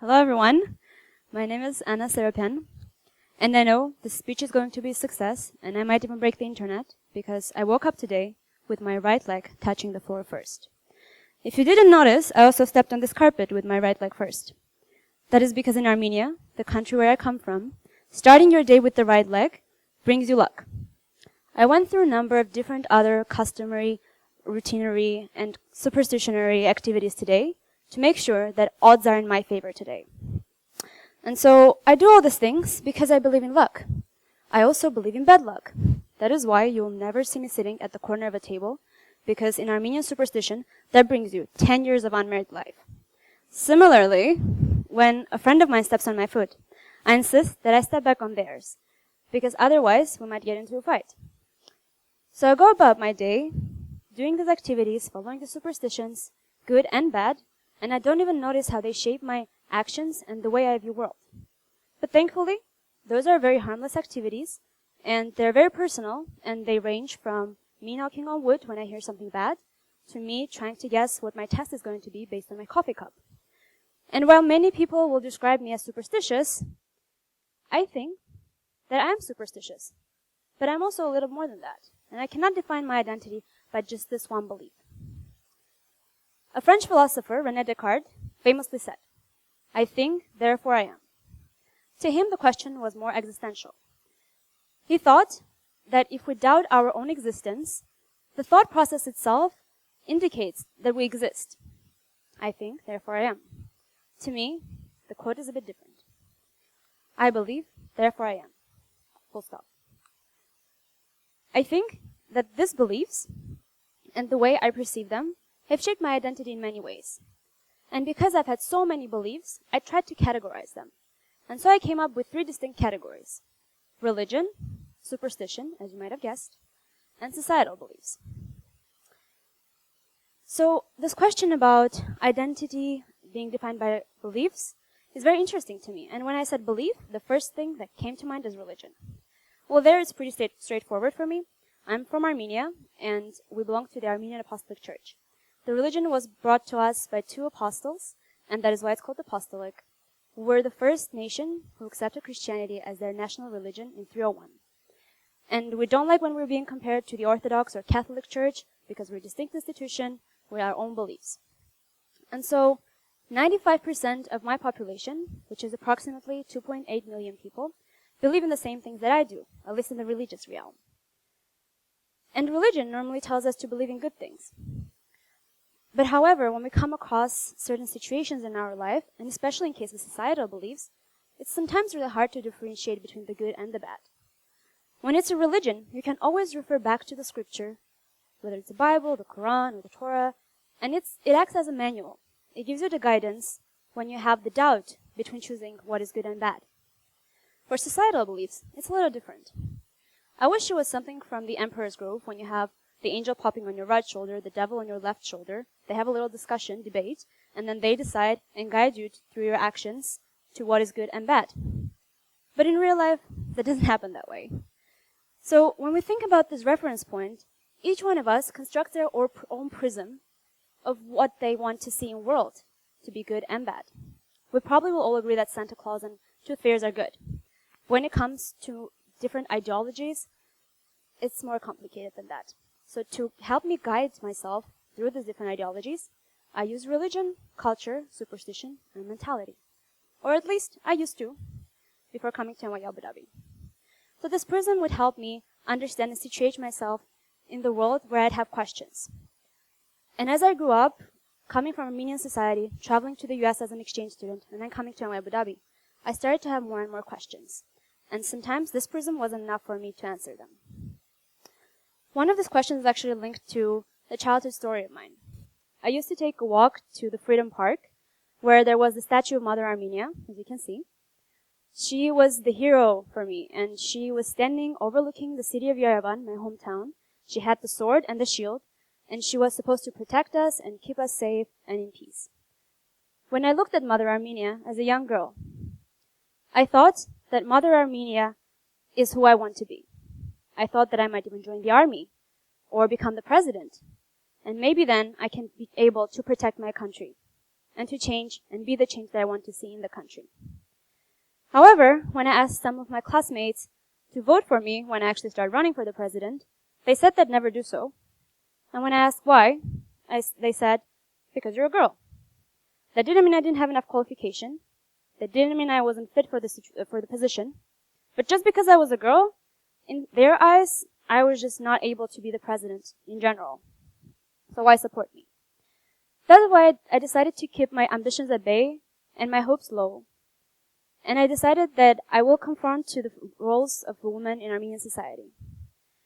Hello everyone, my name is Serobyan, and I know this speech is going to be a success, and I might even break the internet, because I woke up today with my right leg touching the floor first. If you didn't notice, I also stepped on this carpet with my right leg first. That is because in Armenia, the country where I come from, starting your day with the right leg brings you luck. I went through a number of different other customary, routinary, and superstitionary activities today to make sure that odds are in my favor today. And so I do all these things because I believe in luck. I also believe in bad luck. That is why you'll never see me sitting at the corner of a table, because in Armenian superstition, that brings you 10 years of unmarried life. Similarly, when a friend of mine steps on my foot, I insist that I step back on theirs, because otherwise we might get into a fight. So I go about my day, doing these activities, following the superstitions, good and bad, and I don't even notice how they shape my actions and the way I view the world. But thankfully, those are very harmless activities, and they're very personal, and they range from me knocking on wood when I hear something bad, to me trying to guess what my test is going to be based on my coffee cup. And while many people will describe me as superstitious, I think that I am superstitious. But I'm also a little more than that, and I cannot define my identity by just this one belief. A French philosopher, René Descartes, famously said, "I think, therefore I am." To him, the question was more existential. He thought that if we doubt our own existence, the thought process itself indicates that we exist. I think, therefore I am. To me, the quote is a bit different. I believe, therefore I am. Full stop. I think that these beliefs and the way I perceive them have shaped my identity in many ways. And because I've had so many beliefs, I tried to categorize them. And so I came up with 3 distinct categories: religion, superstition, as you might have guessed, and societal beliefs. So this question about identity being defined by beliefs is very interesting to me. And when I said belief, the first thing that came to mind is religion. Well, there it's pretty straightforward for me. I'm from Armenia, and we belong to the Armenian Apostolic Church. The religion was brought to us by 2 apostles, and that is why it's called apostolic, who were the first nation who accepted Christianity as their national religion in 301. And we don't like when we're being compared to the Orthodox or Catholic Church, because we're a distinct institution with our own beliefs. And so 95% of my population, which is approximately 2.8 million people, believe in the same things that I do, at least in the religious realm. And religion normally tells us to believe in good things. But however, when we come across certain situations in our life, and especially in case of societal beliefs, it's sometimes really hard to differentiate between the good and the bad. When it's a religion, you can always refer back to the scripture, whether it's the Bible, the Quran, or the Torah, and it acts as a manual. It gives you the guidance when you have the doubt between choosing what is good and bad. For societal beliefs, it's a little different. I wish it was something from the Emperor's Grove, when you have the angel popping on your right shoulder, the devil on your left shoulder. They have a little discussion, debate, and then they decide and guide you through your actions to what is good and bad. But in real life, that doesn't happen that way. So when we think about this reference point, each one of us constructs their own prism of what they want to see in the world to be good and bad. We probably will all agree that Santa Claus and tooth fairies are good. When it comes to different ideologies, it's more complicated than that. So to help me guide myself through these different ideologies, I use religion, culture, superstition, and mentality. Or at least I used to, before coming to NYU Abu Dhabi. So this prism would help me understand and situate myself in the world where I'd have questions. And as I grew up, coming from Armenian society, traveling to the US as an exchange student, and then coming to NYU Abu Dhabi, I started to have more and more questions. And sometimes this prism wasn't enough for me to answer them. One of these questions is actually linked to a childhood story of mine. I used to take a walk to the Freedom Park, where there was the statue of Mother Armenia, as you can see. She was the hero for me, and she was standing overlooking the city of Yerevan, my hometown. She had the sword and the shield, and she was supposed to protect us and keep us safe and in peace. When I looked at Mother Armenia as a young girl, I thought that Mother Armenia is who I want to be. I thought that I might even join the army or become the president. And maybe then I can be able to protect my country. and to change and be the change that I want to see in the country. However, when I asked some of my classmates to vote for me when I actually started running for the president, they said they'd never do so. And when I asked why, they said, because you're a girl. That didn't mean I didn't have enough qualification. That didn't mean I wasn't fit for the position. But just because I was a girl, in their eyes, I was just not able to be the president in general. So why support me? That's why I decided to keep my ambitions at bay and my hopes low. And I decided that I will conform to the roles of women in Armenian society.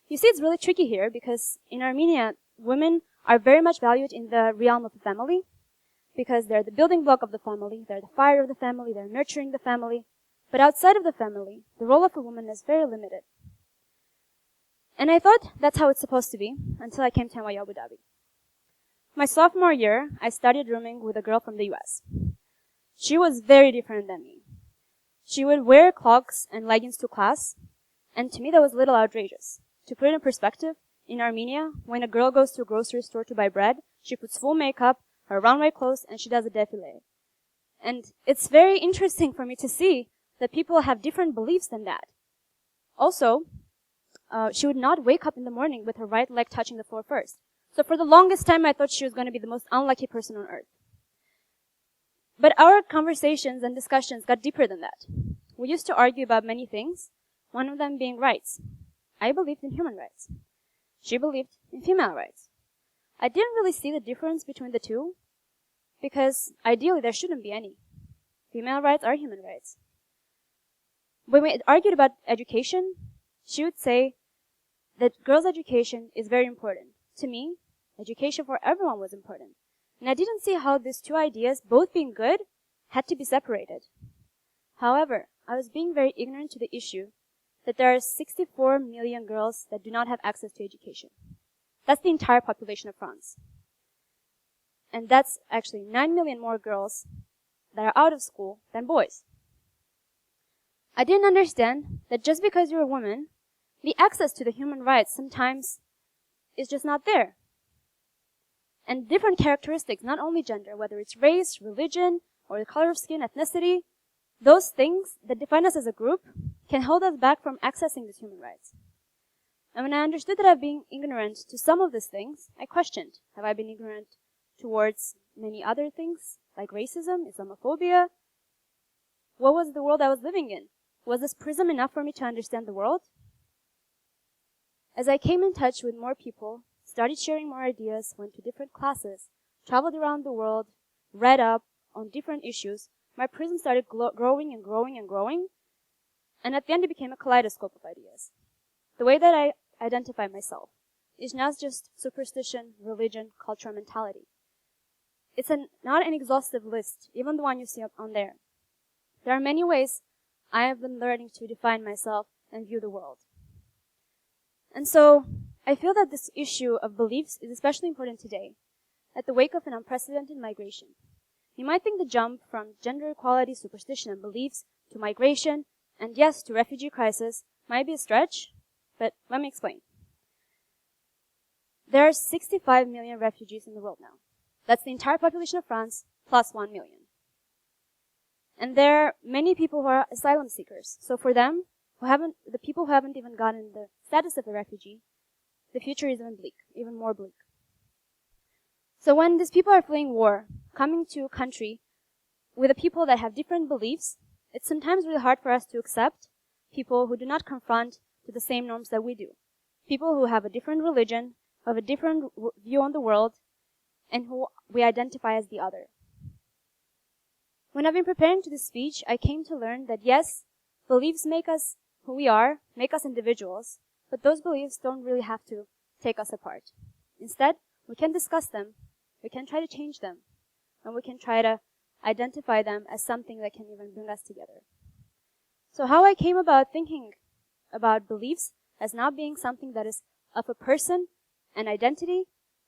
You see, it's really tricky here because in Armenia, women are very much valued in the realm of the family because they're the building block of the family, they're the fire of the family, they're nurturing the family. But outside of the family, the role of a woman is very limited. And I thought that's how it's supposed to be until I came to NYU Abu Dhabi. My sophomore year, I started rooming with a girl from the US. She was very different than me. She would wear clogs and leggings to class, and to me that was a little outrageous. To put it in perspective, in Armenia, when a girl goes to a grocery store to buy bread, she puts full makeup, her runway clothes, and she does a defile. And it's very interesting for me to see that people have different beliefs than that. Also, she would not wake up in the morning with her right leg touching the floor first. So for the longest time, I thought she was going to be the most unlucky person on earth. But our conversations and discussions got deeper than that. We used to argue about many things, one of them being rights. I believed in human rights. She believed in female rights. I didn't really see the difference between the two, because ideally there shouldn't be any. Female rights are human rights. When we argued about education, she would say that girls' education is very important. To me, education for everyone was important. And I didn't see how these two ideas, both being good, had to be separated. However, I was being very ignorant to the issue that there are 64 million girls that do not have access to education. That's the entire population of France. And that's actually 9 million more girls that are out of school than boys. I didn't understand that just because you're a woman, the access to the human rights sometimes is just not there. And different characteristics, not only gender, whether it's race, religion, or the color of skin, ethnicity, those things that define us as a group can hold us back from accessing these human rights. And when I understood that I've been ignorant to some of these things, I questioned, have I been ignorant towards many other things, like racism, Islamophobia? What was the world I was living in? Was this prism enough for me to understand the world? As I came in touch with more people, started sharing more ideas, went to different classes, traveled around the world, read up on different issues, my prism started growing and growing and growing, and at the end it became a kaleidoscope of ideas. The way that I identify myself is not just superstition, religion, culture, mentality. It's not an exhaustive list, even the one you see up on there. There are many ways I have been learning to define myself and view the world. And so, I feel that this issue of beliefs is especially important today, at the wake of an unprecedented migration. You might think the jump from gender equality, superstition, and beliefs to migration, and yes, to refugee crisis, might be a stretch, but let me explain. There are 65 million refugees in the world now. That's the entire population of France, plus 1 million. And there are many people who are asylum seekers. So for them, the people who haven't even gotten the status of a refugee, the future is even bleak, even more bleak. So when these people are fleeing war, coming to a country with a people that have different beliefs, it's sometimes really hard for us to accept people who do not confront to the same norms that we do. People who have a different religion, who have a different view on the world, and who we identify as the other. When I've been preparing to this speech, I came to learn that yes, beliefs make us who we are, make us individuals, but those beliefs don't really have to take us apart. Instead, we can discuss them, we can try to change them, and we can try to identify them as something that can even bring us together. So how I came about thinking about beliefs as not being something that is of a person and identity,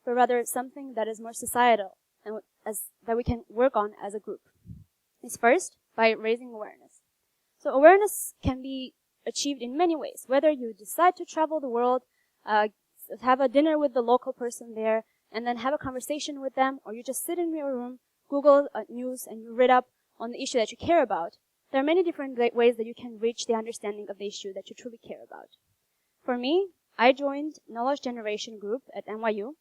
but rather something that is more societal and that we can work on as a group, is first by raising awareness. So awareness can be achieved in many ways, whether you decide to travel the world, have a dinner with the local person there, and then have a conversation with them, or you just sit in your room, Google news and you read up on the issue that you care about, there are many different ways that you can reach the understanding of the issue that you truly care about. For me, I joined Knowledge Generation Group at NYU,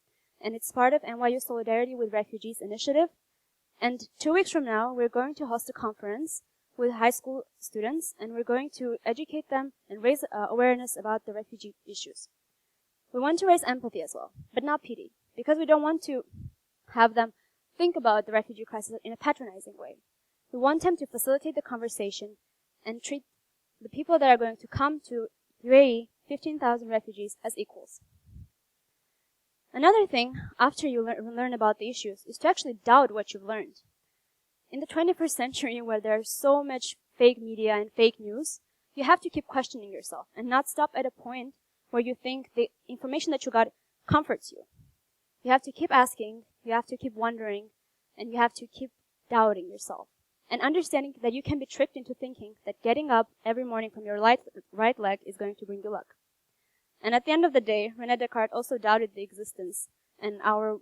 and it's part of NYU Solidarity with Refugees initiative. And 2 weeks from now, we're going to host a conference with high school students, and we're going to educate them and raise awareness about the refugee issues. We want to raise empathy as well, but not pity, because we don't want to have them think about the refugee crisis in a patronizing way. We want them to facilitate the conversation and treat the people that are going to come to UAE, 15,000 refugees, as equals. Another thing, after you learn about the issues, is to actually doubt what you've learned. In the 21st century, where there's so much fake media and fake news, you have to keep questioning yourself and not stop at a point where you think the information that you got comforts you. You have to keep asking, you have to keep wondering, and you have to keep doubting yourself. And understanding that you can be tricked into thinking that getting up every morning from your right leg is going to bring you luck. And at the end of the day, René Descartes also doubted the existence, and our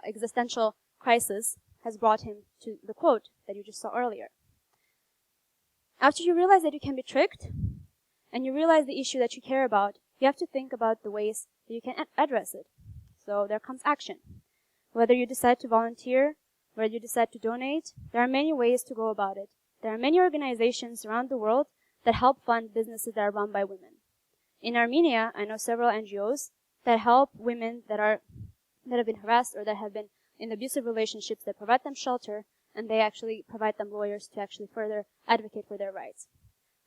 existential crisis has brought him to the quote that you just saw earlier. After you realize that you can be tricked, and you realize the issue that you care about, you have to think about the ways that you can address it. So there comes action. Whether you decide to volunteer, whether you decide to donate, there are many ways to go about it. There are many organizations around the world that help fund businesses that are run by women. In Armenia, I know several NGOs that help women that have been harassed or that have been in abusive relationships, that provide them shelter, and they actually provide them lawyers to actually further advocate for their rights.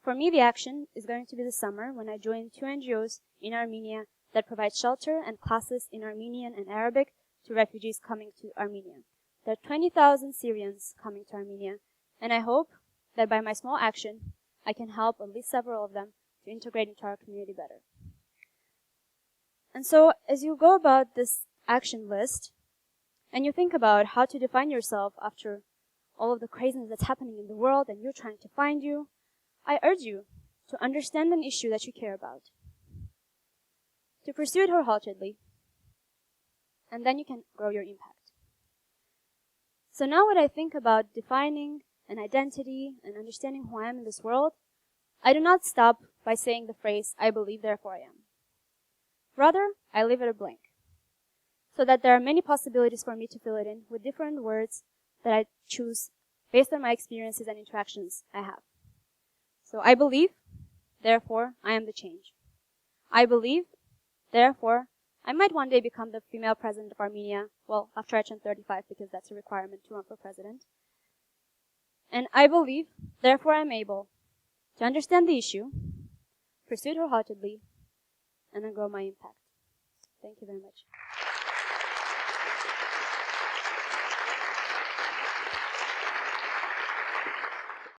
For me, the action is going to be this summer when I join 2 NGOs in Armenia that provide shelter and classes in Armenian and Arabic to refugees coming to Armenia. There are 20,000 Syrians coming to Armenia, and I hope that by my small action, I can help at least several of them to integrate into our community better. And so, as you go about this action list, and you think about how to define yourself after all of the craziness that's happening in the world and you're trying to find you, I urge you to understand an issue that you care about, to pursue it wholeheartedly, and then you can grow your impact. So now when I think about defining an identity and understanding who I am in this world, I do not stop by saying the phrase, I believe, therefore I am. Rather, I leave it a blank, so that there are many possibilities for me to fill it in with different words that I choose based on my experiences and interactions I have. So I believe, therefore I am the change. I believe, therefore I might one day become the female president of Armenia, well, after I turn 35, because that's a requirement to run for president. And I believe, therefore I'm able to understand the issue, pursue it wholeheartedly, and then grow my impact. Thank you very much.